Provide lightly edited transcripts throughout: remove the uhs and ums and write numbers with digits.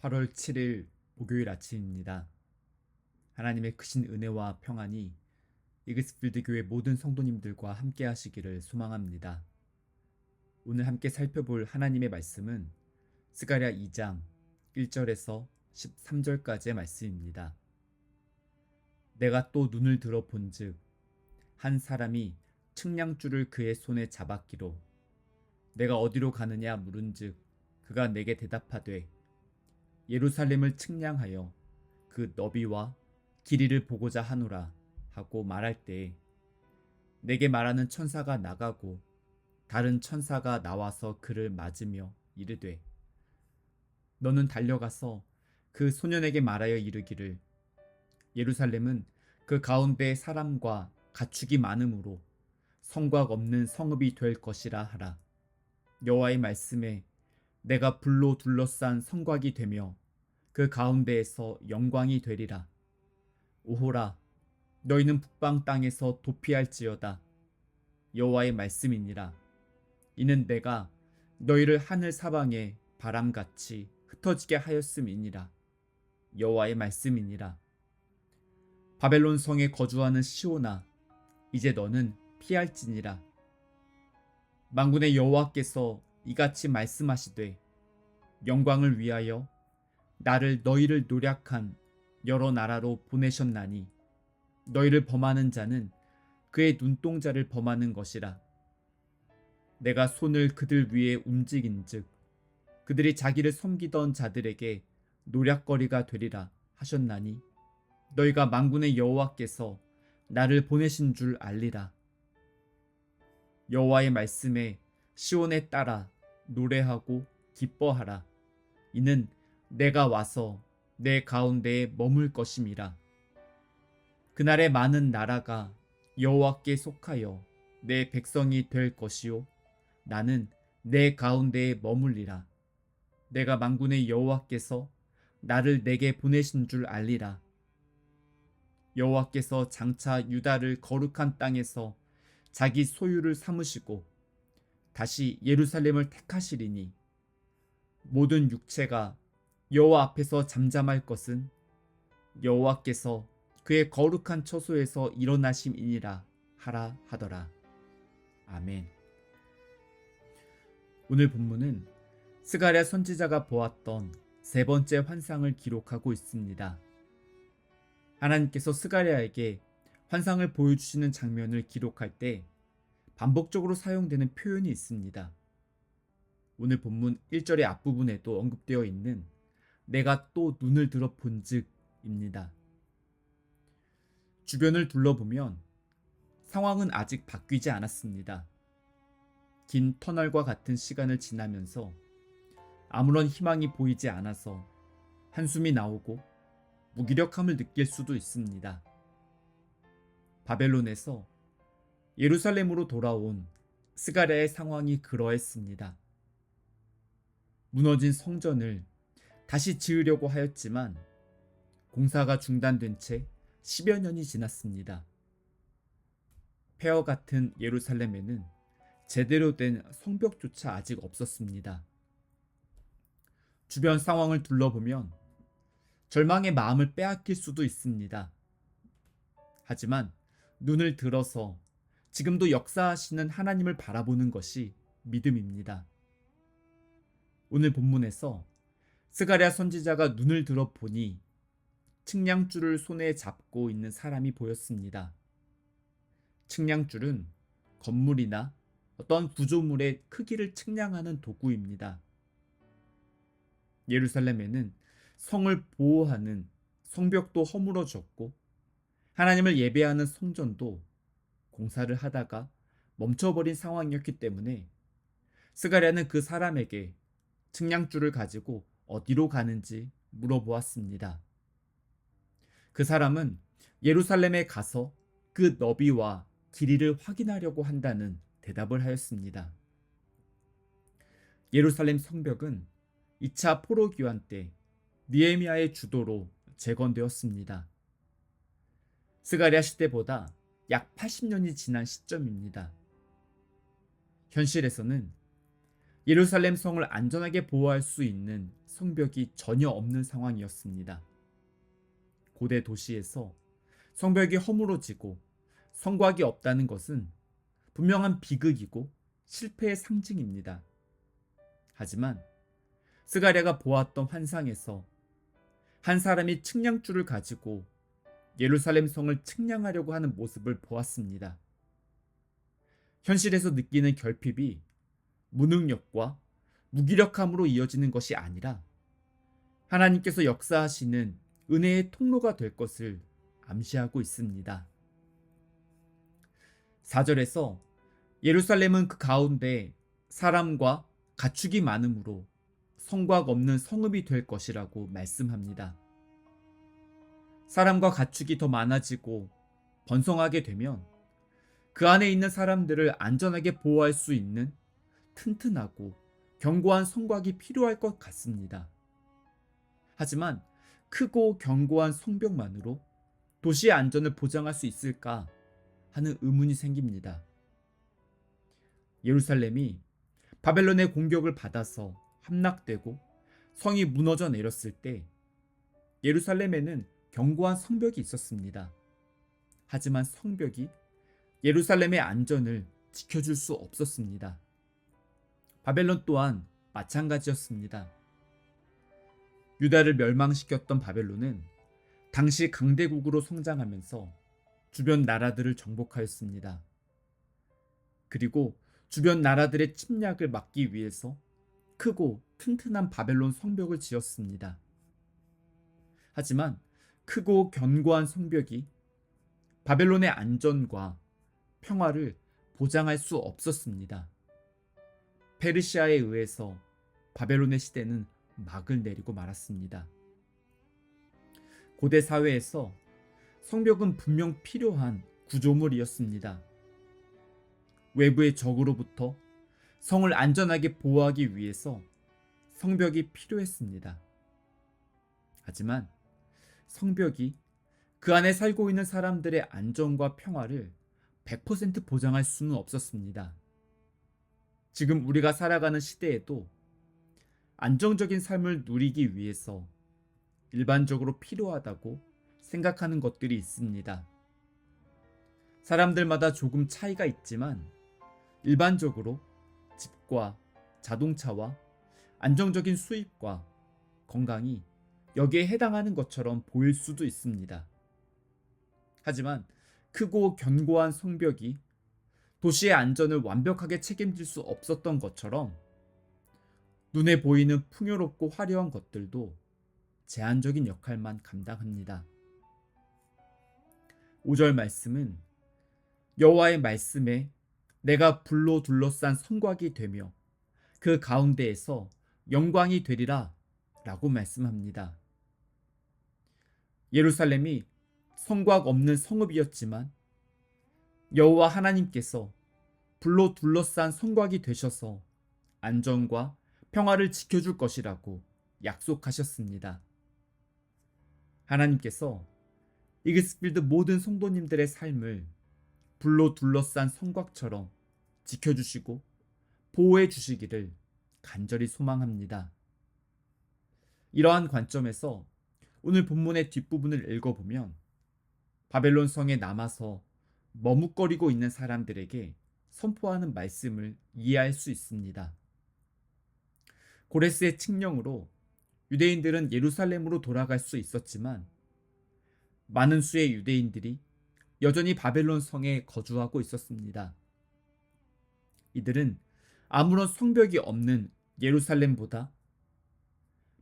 8월 7일 목요일 아침입니다. 하나님의 크신 은혜와 평안이 이그스필드 교회 모든 성도님들과 함께 하시기를 소망합니다. 오늘 함께 살펴볼 하나님의 말씀은 스가랴 2장 1절에서 13절까지의 말씀입니다. 내가 또 눈을 들어 본즉 한 사람이 측량줄을 그의 손에 잡았기로 내가 어디로 가느냐 물은즉 그가 내게 대답하되 예루살렘을 측량하여 그 너비와 길이를 보고자 하노라 하고 말할 때에 내게 말하는 천사가 나가고 다른 천사가 나와서 그를 맞으며 이르되 너는 달려가서 그 소년에게 말하여 이르기를 예루살렘은 그 가운데 사람과 가축이 많으므로 성곽 없는 성읍이 될 것이라 하라. 여호와의 말씀에 내가 불로 둘러싼 성곽이 되며 그 가운데에서 영광이 되리라. 오호라, 너희는 북방 땅에서 도피할지어다. 여호와의 말씀이니라. 이는 내가 너희를 하늘 사방에 바람같이 흩어지게 하였음이니라. 여호와의 말씀이니라. 바벨론 성에 거주하는 시온아, 이제 너는 피할지니라. 만군의 여호와께서 이같이 말씀하시되 영광을 위하여 나를 너희를 노략한 여러 나라로 보내셨나니 너희를 범하는 자는 그의 눈동자를 범하는 것이라. 내가 손을 그들 위에 움직인즉 그들이 자기를 섬기던 자들에게 노략거리가 되리라 하셨나니 너희가 만군의 여호와께서 나를 보내신 줄 알리라. 여호와의 말씀에 시온에 따라 노래하고 기뻐하라. 이는 내가 와서 내 가운데에 머물 것임이라. 그날에 많은 나라가 여호와께 속하여 내 백성이 될 것이요 나는 내 가운데에 머물리라. 내가 만군의 여호와께서 나를 내게 보내신 줄 알리라. 여호와께서 장차 유다를 거룩한 땅에서 자기 소유를 삼으시고 다시 예루살렘을 택하시리니 모든 육체가 여호와 앞에서 잠잠할 것은 여호와께서 그의 거룩한 처소에서 일어나심이니라 하라 하더라. 아멘. 오늘 본문은 스가랴 선지자가 보았던 세 번째 환상을 기록하고 있습니다. 하나님께서 스가랴에게 환상을 보여주시는 장면을 기록할 때 반복적으로 사용되는 표현이 있습니다. 오늘 본문 1절의 앞부분에도 언급되어 있는 내가 또 눈을 들어 본즉입니다. 주변을 둘러보면 상황은 아직 바뀌지 않았습니다. 긴 터널과 같은 시간을 지나면서 아무런 희망이 보이지 않아서 한숨이 나오고 무기력함을 느낄 수도 있습니다. 바벨론에서 예루살렘으로 돌아온 스가랴의 상황이 그러했습니다. 무너진 성전을 다시 지으려고 하였지만 공사가 중단된 채 10여 년이 지났습니다. 폐허 같은 예루살렘에는 제대로 된 성벽조차 아직 없었습니다. 주변 상황을 둘러보면 절망의 마음을 빼앗길 수도 있습니다. 하지만 눈을 들어서 지금도 역사하시는 하나님을 바라보는 것이 믿음입니다. 오늘 본문에서 스가랴 선지자가 눈을 들어 보니 측량줄을 손에 잡고 있는 사람이 보였습니다. 측량줄은 건물이나 어떤 구조물의 크기를 측량하는 도구입니다. 예루살렘에는 성을 보호하는 성벽도 허물어졌고 하나님을 예배하는 성전도 공사를 하다가 멈춰버린 상황이었기 때문에 스가랴는 그 사람에게 측량줄을 가지고 어디로 가는지 물어보았습니다. 그 사람은 예루살렘에 가서 그 너비와 길이를 확인하려고 한다는 대답을 하였습니다. 예루살렘 성벽은 2차 포로기환 때 느헤미야의 주도로 재건되었습니다. 스가랴 시대보다 약 80년이 지난 시점입니다. 현실에서는 예루살렘 성을 안전하게 보호할 수 있는 성벽이 전혀 없는 상황이었습니다. 고대 도시에서 성벽이 허물어지고 성곽이 없다는 것은 분명한 비극이고 실패의 상징입니다. 하지만 스가랴가 보았던 환상에서 한 사람이 측량줄을 가지고 예루살렘 성을 측량하려고 하는 모습을 보았습니다. 현실에서 느끼는 결핍이 무능력과 무기력함으로 이어지는 것이 아니라 하나님께서 역사하시는 은혜의 통로가 될 것을 암시하고 있습니다. 4절에서 예루살렘은 그 가운데 사람과 가축이 많으므로 성곽 없는 성읍이 될 것이라고 말씀합니다. 사람과 가축이 더 많아지고 번성하게 되면 그 안에 있는 사람들을 안전하게 보호할 수 있는 튼튼하고 견고한 성곽이 필요할 것 같습니다. 하지만 크고 견고한 성벽만으로 도시의 안전을 보장할 수 있을까 하는 의문이 생깁니다. 예루살렘이 바벨론의 공격을 받아서 함락되고 성이 무너져 내렸을 때 예루살렘에는 견고한 성벽이 있었습니다. 하지만 성벽이 예루살렘의 안전을 지켜줄 수 없었습니다. 바벨론 또한 마찬가지였습니다. 유다를 멸망시켰던 바벨론은 당시 강대국으로 성장하면서 주변 나라들을 정복하였습니다. 그리고 주변 나라들의 침략을 막기 위해서 크고 튼튼한 바벨론 성벽을 지었습니다. 하지만 크고 견고한 성벽이 바벨론의 안전과 평화를 보장할 수 없었습니다. 페르시아에 의해서 바벨론의 시대는 막을 내리고 말았습니다. 고대 사회에서 성벽은 분명 필요한 구조물이었습니다. 외부의 적으로부터 성을 안전하게 보호하기 위해서 성벽이 필요했습니다. 하지만 성벽이 그 안에 살고 있는 사람들의 안전과 평화를 100% 보장할 수는 없었습니다. 지금 우리가 살아가는 시대에도 안정적인 삶을 누리기 위해서 일반적으로 필요하다고 생각하는 것들이 있습니다. 사람들마다 조금 차이가 있지만 일반적으로 집과 자동차와 안정적인 수입과 건강이 여기에 해당하는 것처럼 보일 수도 있습니다. 하지만 크고 견고한 성벽이 도시의 안전을 완벽하게 책임질 수 없었던 것처럼 눈에 보이는 풍요롭고 화려한 것들도 제한적인 역할만 감당합니다. 5절 말씀은 여호와의 말씀에 내가 불로 둘러싼 성곽이 되며 그 가운데에서 영광이 되리라 라고 말씀합니다. 예루살렘이 성곽 없는 성읍이었지만 여호와 하나님께서 불로 둘러싼 성곽이 되셔서 안전과 평화를 지켜줄 것이라고 약속하셨습니다. 하나님께서 이글스필드 모든 성도님들의 삶을 불로 둘러싼 성곽처럼 지켜주시고 보호해 주시기를 간절히 소망합니다. 이러한 관점에서 오늘 본문의 뒷부분을 읽어보면 바벨론 성에 남아서 머뭇거리고 있는 사람들에게 선포하는 말씀을 이해할 수 있습니다. 고레스의 칙령으로 유대인들은 예루살렘으로 돌아갈 수 있었지만 많은 수의 유대인들이 여전히 바벨론 성에 거주하고 있었습니다. 이들은 아무런 성벽이 없는 예루살렘보다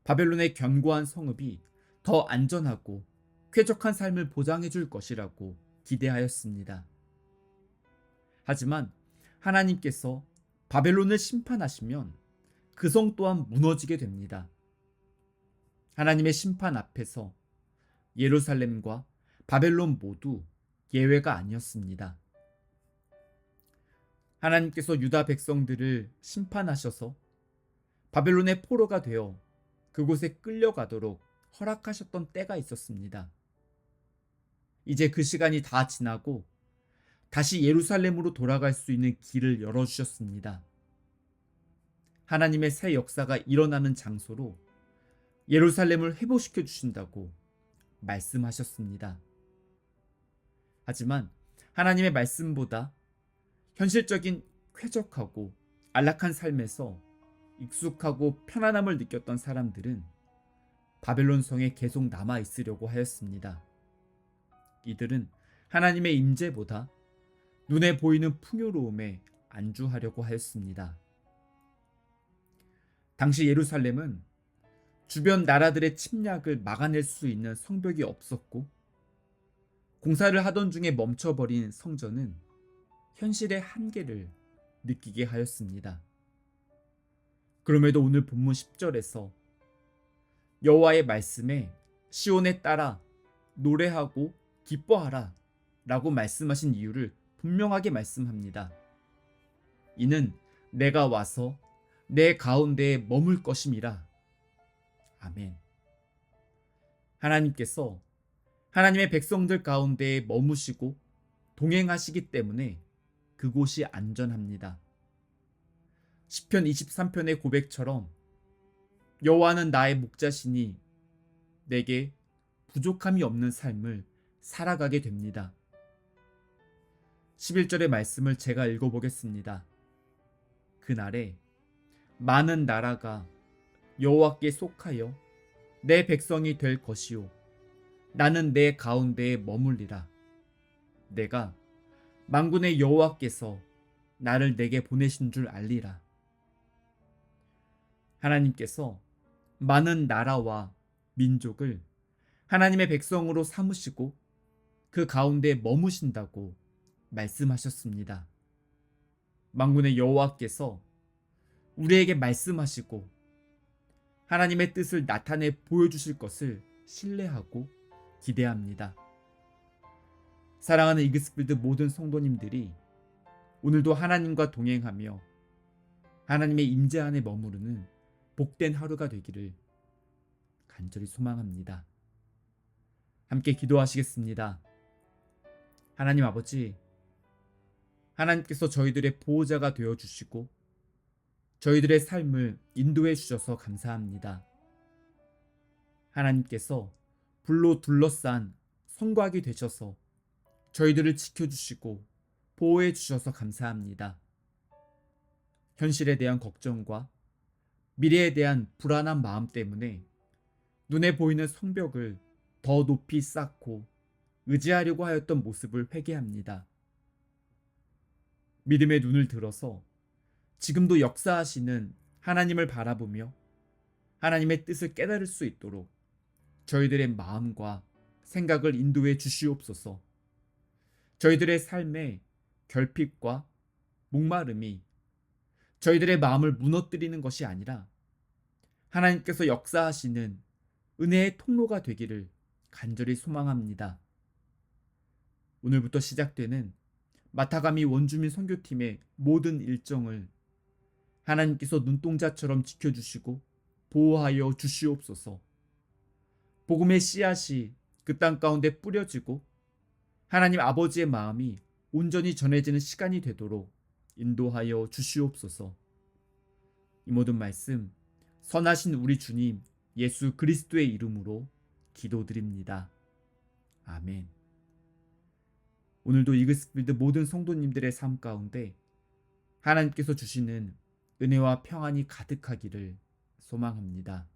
바벨론의 견고한 성읍이 더 안전하고 쾌적한 삶을 보장해 줄 것이라고 기대하였습니다. 하지만 하나님께서 바벨론을 심판하시면 그 성 또한 무너지게 됩니다. 하나님의 심판 앞에서 예루살렘과 바벨론 모두 예외가 아니었습니다. 하나님께서 유다 백성들을 심판하셔서 바벨론의 포로가 되어 그곳에 끌려가도록 허락하셨던 때가 있었습니다. 이제 그 시간이 다 지나고 다시 예루살렘으로 돌아갈 수 있는 길을 열어주셨습니다. 하나님의 새 역사가 일어나는 장소로 예루살렘을 회복시켜 주신다고 말씀하셨습니다. 하지만 하나님의 말씀보다 현실적인 쾌적하고 안락한 삶에서 익숙하고 편안함을 느꼈던 사람들은 바벨론 성에 계속 남아 있으려고 하였습니다. 이들은 하나님의 임재보다 눈에 보이는 풍요로움에 안주하려고 하였습니다. 당시 예루살렘은 주변 나라들의 침략을 막아낼 수 있는 성벽이 없었고, 공사를 하던 중에 멈춰버린 성전은 현실의 한계를 느끼게 하였습니다. 그럼에도 오늘 본문 10절에서 여호와의 말씀에 시온에 따라 노래하고 기뻐하라 라고 말씀하신 이유를 분명하게 말씀합니다. 이는 내가 와서 내 가운데에 머물 것임이라. 아멘. 하나님께서 하나님의 백성들 가운데에 머무시고 동행하시기 때문에 그곳이 안전합니다. 시편 23편의 고백처럼 여호와는 나의 목자시니 내게 부족함이 없는 삶을 살아가게 됩니다. 11절의 말씀을 제가 읽어보겠습니다. 그날에 많은 나라가 여호와께 속하여 내 백성이 될 것이요 나는 내 가운데에 머물리라. 내가 만군의 여호와께서 나를 내게 보내신 줄 알리라. 하나님께서 많은 나라와 민족을 하나님의 백성으로 삼으시고 그 가운데 머무신다고 말씀하셨습니다. 만군의 여호와께서 우리에게 말씀하시고 하나님의 뜻을 나타내 보여주실 것을 신뢰하고 기대합니다. 사랑하는 이그스필드 모든 성도님들이 오늘도 하나님과 동행하며 하나님의 임재 안에 머무르는 복된 하루가 되기를 간절히 소망합니다. 함께 기도하시겠습니다. 하나님 아버지, 하나님께서 저희들의 보호자가 되어주시고 저희들의 삶을 인도해 주셔서 감사합니다. 하나님께서 불로 둘러싼 성곽이 되셔서 저희들을 지켜주시고 보호해 주셔서 감사합니다. 현실에 대한 걱정과 미래에 대한 불안한 마음 때문에 눈에 보이는 성벽을 더 높이 쌓고 의지하려고 하였던 모습을 회개합니다. 믿음의 눈을 들어서 지금도 역사하시는 하나님을 바라보며 하나님의 뜻을 깨달을 수 있도록 저희들의 마음과 생각을 인도해 주시옵소서. 저희들의 삶에 결핍과 목마름이 저희들의 마음을 무너뜨리는 것이 아니라 하나님께서 역사하시는 은혜의 통로가 되기를 간절히 소망합니다. 오늘부터 시작되는 마타가미 원주민 선교팀의 모든 일정을 하나님께서 눈동자처럼 지켜주시고 보호하여 주시옵소서. 복음의 씨앗이 그 땅 가운데 뿌려지고 하나님 아버지의 마음이 온전히 전해지는 시간이 되도록 인도하여 주시옵소서. 이 모든 말씀 선하신 우리 주님 예수 그리스도의 이름으로 기도드립니다. 아멘. 오늘도 이그스필드 모든 성도님들의 삶 가운데 하나님께서 주시는 은혜와 평안이 가득하기를 소망합니다.